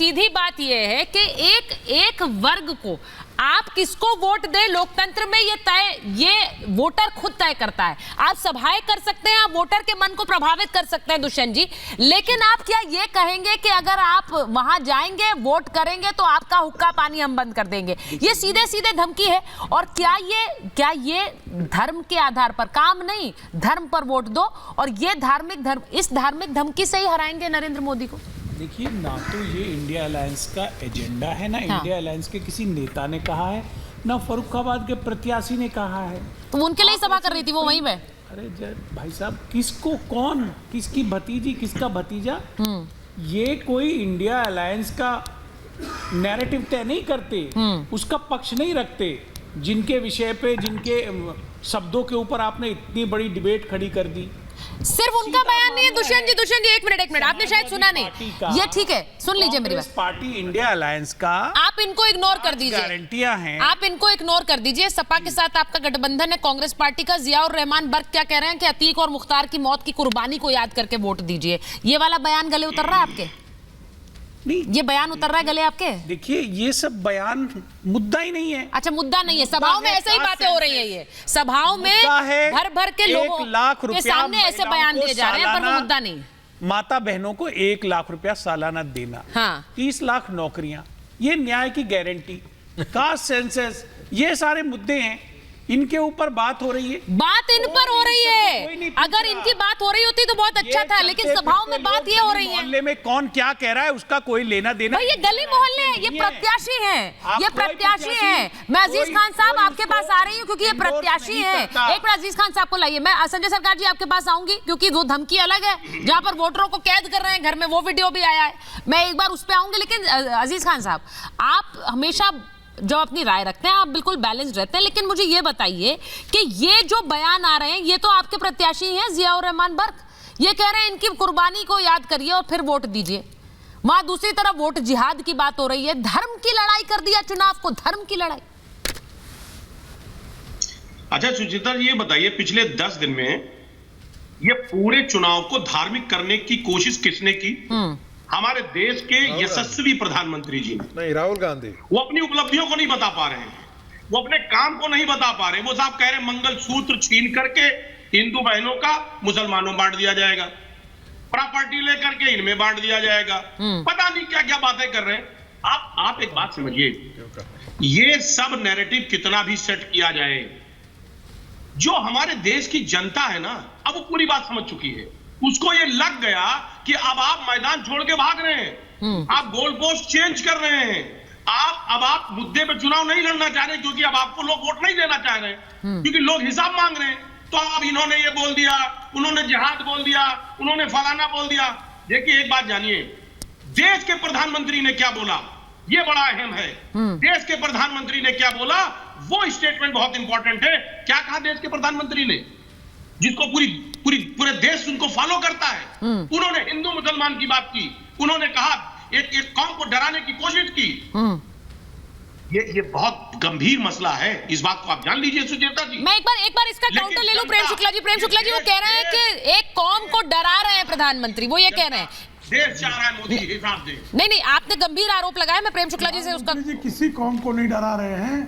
सीधी बात यह है कि एक एक वर्ग को आप किसको वोट दे, लोकतंत्र में ये वोटर खुद तय करता है। आप सभाएं कर सकते हैं, आप वोटर के मन को प्रभावित कर सकते हैं दुष्यंत जी, लेकिन आप क्या ये कहेंगे कि अगर आप वहां जाएंगे वोट करेंगे तो आपका हुक्का पानी हम बंद कर देंगे? ये सीधे सीधे धमकी है। और क्या ये धर्म के आधार पर काम नहीं, धर्म पर वोट दो, और ये इस धार्मिक धमकी से ही हराएंगे नरेंद्र मोदी को? देखिए, ना तो ये इंडिया अलायंस का एजेंडा है, ना इंडिया अलायंस के किसी नेता ने कहा है, ना फर्रुखाबाद के प्रत्याशी ने कहा है। तो उनके लिए सभा कर रही थी वो वहीं पे। अरे भाई साहब, किसको कौन, किसकी भतीजी, किसका भतीजा, ये कोई इंडिया अलायंस का नैरेटिव तय नहीं करते, उसका पक्ष नहीं रखते। जिनके विषय पे, जिनके शब्दों के ऊपर आपने इतनी बड़ी डिबेट खड़ी कर दी, सिर्फ उनका बयान नहीं है। दुष्यंत जी एक मिनट, आपने शायद सुना नहीं। ये ठीक है, सुन लीजिए मेरी बात। पार्टी इंडिया अलायंस का आप इनको इग्नोर कर दीजिए, गारंटियां हैं, आप इनको इग्नोर कर दीजिए। सपा के साथ आपका गठबंधन है कांग्रेस पार्टी का। जियाउर रहमान बर्क क्या कह रहे हैं कि अतीक और मुख्तार की मौत की कुर्बानी को याद करके वोट दीजिए। ये वाला बयान गले उतर रहा है आपके? नहीं, ये बयान उतर रहा है गले आपके? देखिए, ये सब बयान मुद्दा ही नहीं है। अच्छा, मुद्दा नहीं है। सभाओं में ऐसे ही बातें हो रही है, ये सभाओं में भर भर के लोगों के सामने ऐसे बयान दिए जा रहे हैं, पर वो मुद्दा नहीं। माता बहनों को 1 लाख रुपया सालाना देना, 30 लाख नौकरियां, ये न्याय की गारंटी, कास्ट सेंसस, ये सारे मुद्दे हैं, इनके ऊपर बात हो रही है। बात इन पर हो रही है। अगर इनकी बात हो रही होती तो बहुत अच्छा था, लेकिन सभाओं में बात ये हो रही है। मोहल्ले में कौन क्या कह रहा है उसका कोई लेना देना। ये गली मोहल्ले हैं, ये प्रत्याशी हैं, ये प्रत्याशी हैं। मैं अजीज खान साहब आपके पास आ रही हूँ क्योंकि ये प्रत्याशी हैं। एक बार अजीज खान साहब को लाइए। मैं संजय सरकार जी आपके पास आऊंगी क्योंकि वो धमकी अलग है, जहां पर वोटरों को कैद कर रहे हैं घर में, वो वीडियो भी आया है। मैं एक बार उस पर आऊंगी, लेकिन अजीज खान साहब, आप हमेशा जो अपनी राय रखते हैं, आप बिल्कुल बैलेंस्ड रहते हैं, लेकिन मुझे ये बताइए कि ये जो बयान आ रहे हैं, ये तो आपके प्रत्याशी हैं जियाउर रहमान बर्क। ये कह रहे हैं इनकी कुर्बानी को याद करिए और फिर वोट दीजिए। वहां दूसरी तरफ वोट जिहाद की बात हो रही है। धर्म की लड़ाई कर दिया चुनाव को, धर्म की लड़ाई। अच्छा सुचिता जी, ये बताइए, पिछले 10 दिन में ये पूरे चुनाव को धार्मिक करने की कोशिश किसने की? हमारे देश के यशस्वी प्रधानमंत्री जी ने। नहीं, राहुल गांधी। वो अपनी उपलब्धियों को नहीं बता पा रहे हैं, वो अपने काम को नहीं बता पा रहे। वो साहब कह रहे हैं मंगलसूत्र छीन करके हिंदू बहनों का मुसलमानों बांट दिया जाएगा, प्रॉपर्टी लेकर के इनमें बांट दिया जाएगा, पता नहीं क्या क्या बातें कर रहे हैं। आप एक बात समझिए, ये सब नैरेटिव कितना भी सेट किया जाए, जो हमारे देश की जनता है ना, अब वो पूरी बात समझ चुकी है। उसको ये लग गया कि अब आप मैदान छोड़ के भाग रहे हैं, आप गोल पोस्ट चेंज कर रहे हैं, आप मुद्दे पे चुनाव नहीं लड़ना चाह रहे, क्योंकि अब आपको लोग वोट नहीं देना चाह रहे, क्योंकि लोग हिसाब मांग रहे हैं। तो अब इन्होंने ये बोल दिया, उन्होंने जिहाद बोल दिया, उन्होंने फलाना बोल दिया। देखिए, एक बात जानिए, देश के प्रधानमंत्री ने क्या बोला, ये बड़ा अहम है। देश के प्रधानमंत्री ने क्या बोला, वो स्टेटमेंट बहुत इंपॉर्टेंट है। क्या कहा देश के प्रधानमंत्री ने, जिसको पूरे देश उनको फॉलो करता है? उन्होंने हिंदू मुसलमान की बात की, उन्होंने कहा एक कौम को डराने की कोशिश की। ये बहुत गंभीर मसला है, इस बात को आप जान लीजिए सुचेता जी। मैं एक बार इसका काउंटर ले लूं प्रेम शुक्ला जी। प्रेम शुक्ला जी वो कह रहे हैं कि एक कौम को डरा रहे हैं प्रधानमंत्री, वो ये कह रहे हैं देश चाह रहा है मोदी हिसाब दे। नहीं, आपने गंभीर आरोप लगाया। मैं प्रेम शुक्ला जी से उसका, किसी कौम को नहीं डरा रहे हैं।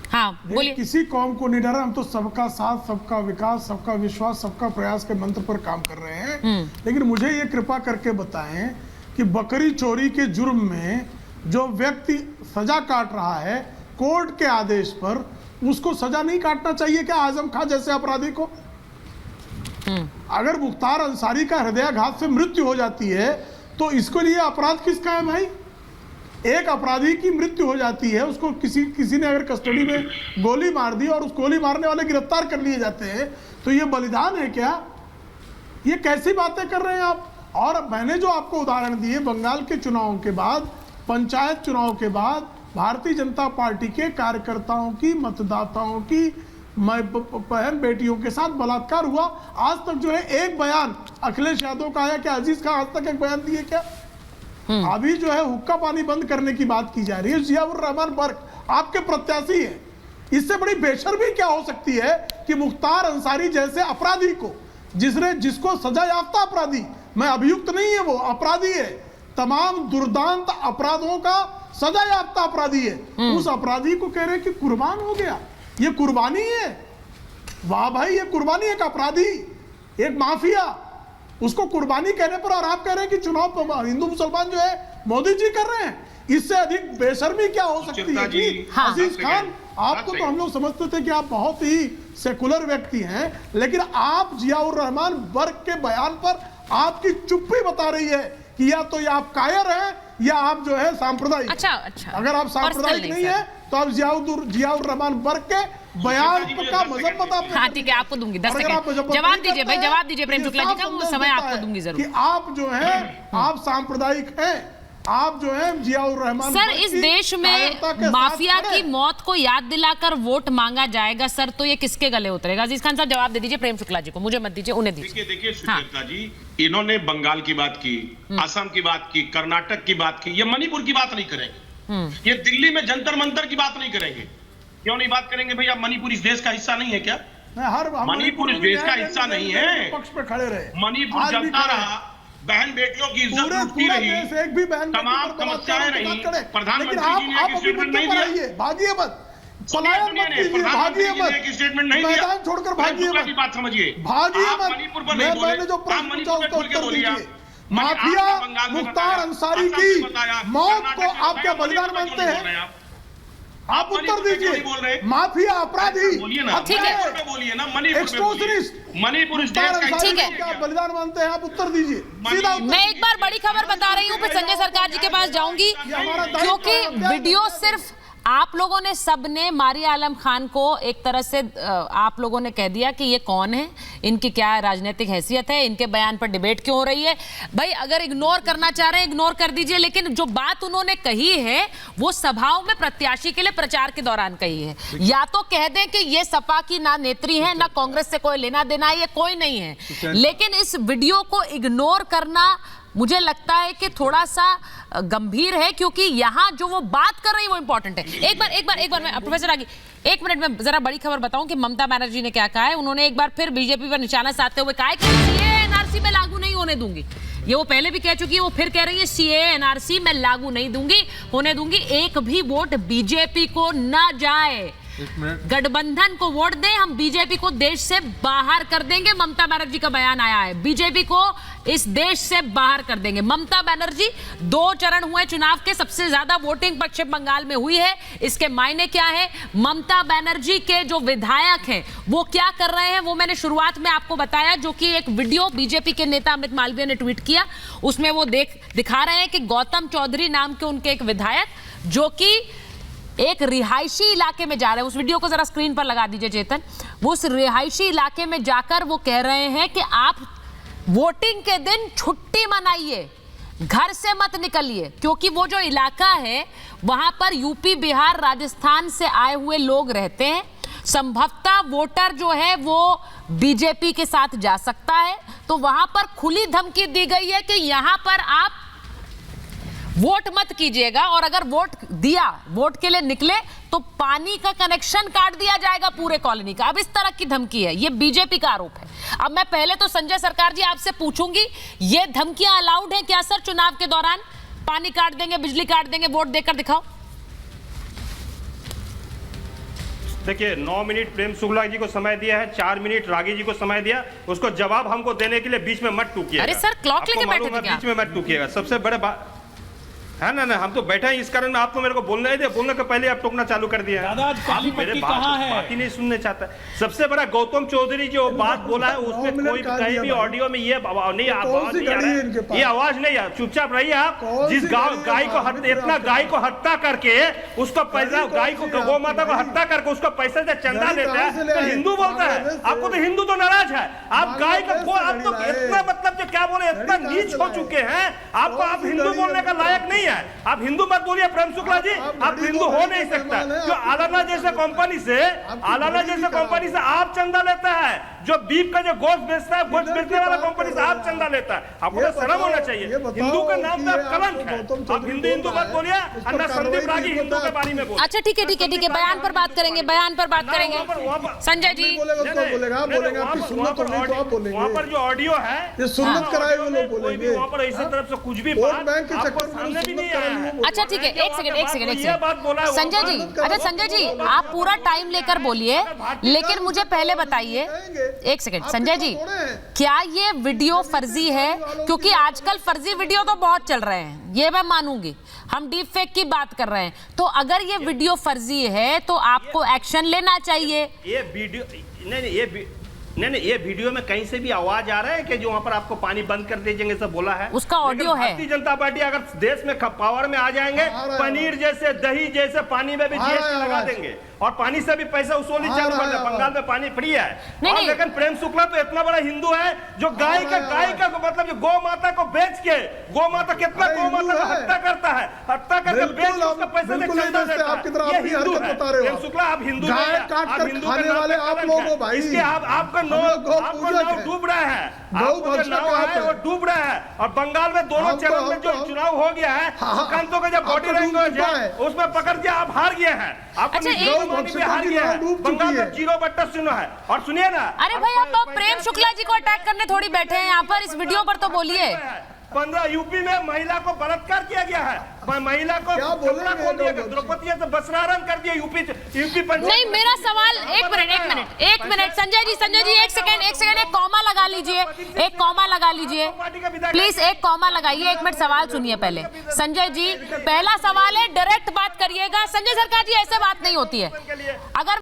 हाँ बोलिए। किसी कौम को नहीं डरा, हम तो सबका साथ, सबका विकास, सबका विश्वास, सबका प्रयास के मंत्र पर काम कर रहे हैं। लेकिन मुझे ये कृपा करके बताएं कि बकरी चोरी के जुर्म में जो व्यक्ति सजा काट रहा है कोर्ट के आदेश पर, उसको सजा नहीं काटना चाहिए क्या आजम खां जैसे अपराधी को? अगर मुख्तार अंसारी का हृदयाघात से मृत्यु हो जाती है तो इसके लिए अपराध किसका है भाई? एक अपराधी की मृत्यु हो जाती है, उसको किसी ने अगर कस्टडी में गोली मार दी और उस गोली मारने वाले गिरफ्तार कर लिए जाते हैं, तो ये बलिदान है क्या? ये कैसी बातें कर रहे हैं आप? और मैंने जो आपको उदाहरण दिए, बंगाल के चुनाव के बाद, पंचायत चुनाव के बाद भारतीय जनता पार्टी के कार्यकर्ताओं की, मतदाताओं की, बहन बेटियों के साथ बलात्कार हुआ। आज तक जो है एक बयान अखिलेश यादव का आया क्या? अजीज खान आज तक एक बयान दिए क्या? अभी जो है हुक्का पानी बंद करने की बात की जा रही है। जियाउर रहमान बर्क आपके प्रत्याशी है, इससे बड़ी बेशर्मी क्या हो सकती है कि मुख्तार अंसारी जैसे अपराधी को, जिसको सजा याफ्ता अपराधी, मैं अभियुक्त नहीं है, वो अपराधी है, तमाम दुर्दांत अपराधों का सजा याफ्ता अपराधी है, उस अपराधी को कह रहे हैं कि कुर्बान हो गया। ये कुर्बानी है? वाह भाई, ये कुर्बानी। एक अपराधी, एक माफिया, उसको कुर्बानी कहने पर, और आप कह रहे हैं कि चुनाव हिंदू मुसलमान जो है मोदी जी कर रहे हैं। इससे अधिक बेशर्मी क्या हो सकती है कि अजीज खान, आपको तो हम लोग समझते थे कि आप बहुत ही सेकुलर व्यक्ति हैं, लेकिन आप जियाउर रहमान वर्ग के बयान पर आपकी चुप्पी बता रही है कि या तो ये आप कायर हैं या आप जो है सांप्रदायिक। अच्छा। अगर आप सांप्रदायिक नहीं है तो आप जियाउर रहमान वर्ग के बयान का मजम्मत आप। हाँ ठीक है, आपको दूंगी 10 सेकंड। जवाब दीजिए भाई, जवाब दीजिए प्रेम शुक्ला जी का, वो समय आपको दूंगी जरूर। कि आप जो है आप सांप्रदायिक हैं, आप जो है जियाउर रहमान। सर, इस देश में माफिया की मौत को याद दिलाकर वोट मांगा जाएगा सर, तो ये किसके गले उतरेगा? अजीज खान साहब जवाब दे दीजिए प्रेम शुक्ला जी को, मुझे मत दीजिए, उन्हें दीजिए। देखिए सुचेता जी, इन्होंने बंगाल की बात की, असम की बात की, कर्नाटक की बात की, ये मणिपुर की बात नहीं करेंगे। ये दिल्ली में जंतर मंतर की बात नहीं करेंगे। क्यों नहीं बात करेंगे भैया? मणिपुर इस देश का हिस्सा नहीं है क्या? मणिपुर इस देश का हिस्सा नहीं है। पक्ष पे खड़े रहे, मणिपुर जलता रहा, बहन बेटियों की इज्जत लूटती रही, एक भी बहन तमाम समस्याएं रही, प्रधानमंत्री जी ने एक स्टेटमेंट नहीं दिया। भागिए मत, पलायन मत कीजिए, भागिए मत, एक स्टेटमेंट नहीं दिया। मैदान छोड़कर भागिए मत, बात समझिए, भागिए मत। मणिपुर पर नहीं बोले, मैंने जो प्रश्न पूछा उसका उत्तर दीजिए। माफिया मुख्तार अंसारी की मौत को आप क्या बलिदान मानते हैं? आप उत्तर दीजिए। माफिया अपराधी, बोलिए ना, बोलिए ना, मणिपुर इस देश का ठीक है, क्या बलिदान मानते हैं? आप उत्तर दीजिए, सीधा उत्तर। मैं एक बार बड़ी खबर बता रही हूँ, फिर संजय सरकार जी के पास जाऊंगी, क्योंकि वीडियो सिर्फ आप लोगों ने, सबने मारिया आलम खान को एक तरह से आप लोगों ने कह दिया कि ये कौन है, इनकी क्या राजनीतिक हैसियत है, इनके बयान पर डिबेट क्यों हो रही है। भाई अगर इग्नोर करना चाह रहे हैं इग्नोर कर दीजिए, लेकिन जो बात उन्होंने कही है वो सभाओं में प्रत्याशी के लिए प्रचार के दौरान कही है। या तो कह दें कि ये सपा की ना नेत्री है, ना कांग्रेस से कोई लेना देना है, ये कोई नहीं है, लेकिन इस वीडियो को इग्नोर करना मुझे लगता है कि थोड़ा सा गंभीर है, क्योंकि यहाँ जो वो बात कर रही है वो इंपॉर्टेंट है। एक बार मैं प्रोफेसर आगे एक मिनट में जरा बड़ी खबर बताऊं कि ममता बनर्जी ने क्या कहा है। उन्होंने एक बार फिर बीजेपी पर निशाना साधते हुए कहा है कि सीएए एनआरसी में लागू नहीं होने दूंगी। ये वो पहले भी कह चुकी है, वो फिर कह रही है सीएए एनआरसी में लागू नहीं होने दूंगी। एक भी वोट बीजेपी को ना जाए, गठबंधन को वोट दें, हम बीजेपी को देश से बाहर कर देंगे। ममता बनर्जी का बयान आया है, बीजेपी को इस देश से बाहर कर देंगे। ममता बनर्जी, 2 चरण हुए चुनाव के, सबसे ज्यादा वोटिंग पश्चिम बंगाल में हुई है। इसके मायने क्या है? ममता बनर्जी के जो विधायक हैं वो क्या कर रहे हैं वो मैंने शुरुआत में आपको बताया, जो कि एक वीडियो बीजेपी के नेता अमित मालवीय ने ट्वीट किया, उसमें वो दिखा रहे हैं कि गौतम चौधरी नाम के उनके एक विधायक जो कि एक रिहायशी इलाके में जा रहे हैं। उस वीडियो को जरा स्क्रीन पर लगा दीजिए चेतन। वो उस रिहायशी इलाके में जाकर वो कह रहे हैं कि आप वोटिंग के दिन छुट्टी मनाइए, घर से मत निकलिए, क्योंकि वो जो इलाका है वहां पर यूपी, बिहार, राजस्थान से आए हुए लोग रहते हैं। संभवतः वोटर जो है वो बीजेपी के साथ जा सकता है, तो वहां पर खुली धमकी दी गई है कि यहां पर आप वोट मत कीजिएगा, और अगर वोट दिया, वोट के लिए निकले तो पानी का कनेक्शन काट दिया जाएगा पूरे कॉलोनी का। अब इस तरह की धमकी है, ये बीजेपी का आरोप है। अब मैं पहले तो संजय सरकार जी आपसे पूछूंगी, ये धमकियां अलाउड है क्या सर? चुनाव के दौरान पानी काट देंगे, बिजली काट देंगे, वोट देकर दिखाओ। देखिए 9 मिनट प्रेम शुक्ला जी को समय दिया है, 4 मिनट रागी जी को समय दिया, उसको जवाब हमको देने के लिए बीच में मत टूकिएगा। अरे सर क्लॉक लेके बैठे थे क्या? बीच में मत टूकिएगा, सबसे बड़े बात है ना, हम तो बैठे हैं इस कारण में, आप तो मेरे को बोलने ही दे, बोलने के पहले आप टोकना चालू कर दिया। आप मेरे बात ही नहीं सुनने चाहता। सबसे बड़ा गौतम चौधरी जो बात बोला है उसमें कोई कहीं भी ऑडियो में ये नहीं आवाज नहीं आ रहा है, ये आवाज नहीं आ, चुपचाप रहिए आप। जिस गाय को इतना गाय को हत्या करके उसको पैसा, गाय को गौ माता को हत्या करके उसको पैसे से चंदा देता है तो हिंदू बोलता है। आपको तो हिंदू तो नाराज है, आप गाय को, आप तो इतना मतलब जो क्या बोले, इतना नीच हो चुके हैं, आपको आप हिंदू बोलने का लायक नहीं। है। आप हिंदू मत बोलिए प्रेम शुक्ला जी, आप हिंदू हो नहीं सकता। जो आलाना जैसे कंपनी से आप चंदा लेता है, जो बीफ का जो गोश्त बेचता है, गोश्त बेचने वाला कंपनी से आप चंदा लेता है। आपको तो शर्म होना चाहिए। हिंदू का नाम पे कलंक है। आप हिंदू मत बोलिए। अन्ना संदीप रागी हिंदू के बारे में बोल। अच्छा ठीक है, बयान पर बात करेंगे, संजय जी। वहाँ पर जो ऑडियो है, ये सुन्नत कराए हुए लोग बोलेंगे। वहाँ पर इसी तरफ से कुछ भी वोट बैंक के आपको चक्कर में सामने भी नहीं सुन्नत आया है। अच्छा ठीक है, एक सेकंड ये बात बोला है संजय जी। अच्छा संजय जी, आप पूरा टाइम लेकर बोलिए, लेकिन मुझे पहले बताइए, एक सेकंड संजय जी, क्या ये वीडियो फर्जी है? क्योंकि आजकल फर्जी वीडियो तो बहुत चल रहे हैं, ये मैं मानूंगी। हम डीप फेक की बात कर रहे हैं, तो अगर ये वीडियो फर्जी है तो आपको एक्शन लेना चाहिए। ये वीडियो नहीं, ये वीडियो में कहीं से भी आवाज आ रहा है कि जो वहां पर आपको पानी बंद कर दीजिएंगे, सब बोला है। उसका ऑडियो है। भारतीय जनता पार्टी अगर देश में पावर में आ जाएंगे, पनीर जैसे, दही जैसे पानी में भी जीएसटी लगा देंगे और पानी से भी पैसा वसूली चालू कर दे। बंगाल में पानी फ्री है। और लेकिन प्रेम शुक्ला तो इतना बड़ा हिंदू है जो गाय का मतलब जो गौ माता को बेच के, गौ माता कितना गौ माता को हत्या करता है, हत्या करके बेच के उसका पैसे से चंदा देता है। ये हिंदू है। प्रेम शुक्ला आप हिंदू नहीं है, आप हिंदू के नाम पे आप लोग हो भाई। इसके आपका नाव डूब रहा है, आपका नाव है वो डूब रहा है। और बंगाल में दोनों चरण में जो चुनाव हो गया है, सुकांतो का जो बॉडी लैंग्वेज है उसमें पकड़ के आप हार गए हैं। अच्छा, हार गया है। बंगाल में 0/0 है। और सुनिए ना, अरे भाई आप तो प्रेम शुक्ला जी को अटैक करने थोड़ी बैठे हैं यहाँ पर, इस वीडियो पर तो बोलिए। 15 यूपी में महिला को बलात्कार किया गया है, महिला को कपड़ा खोल दिया गया, द्रौपदी से बसरारन कर दिया यूपी पंचायत। नहीं, मेरा सवाल एक मिनट संजय जी, एक सेकंड, एक कॉमा लगा लीजिए, प्लीज एक कॉमा लगाइए। 1 मिनट सवाल सुनिए पहले। संजय जी, पहला सवाल है, डायरेक्ट बात करिएगा। संजय सरकार जी, ऐसे बात नहीं होती है। अगर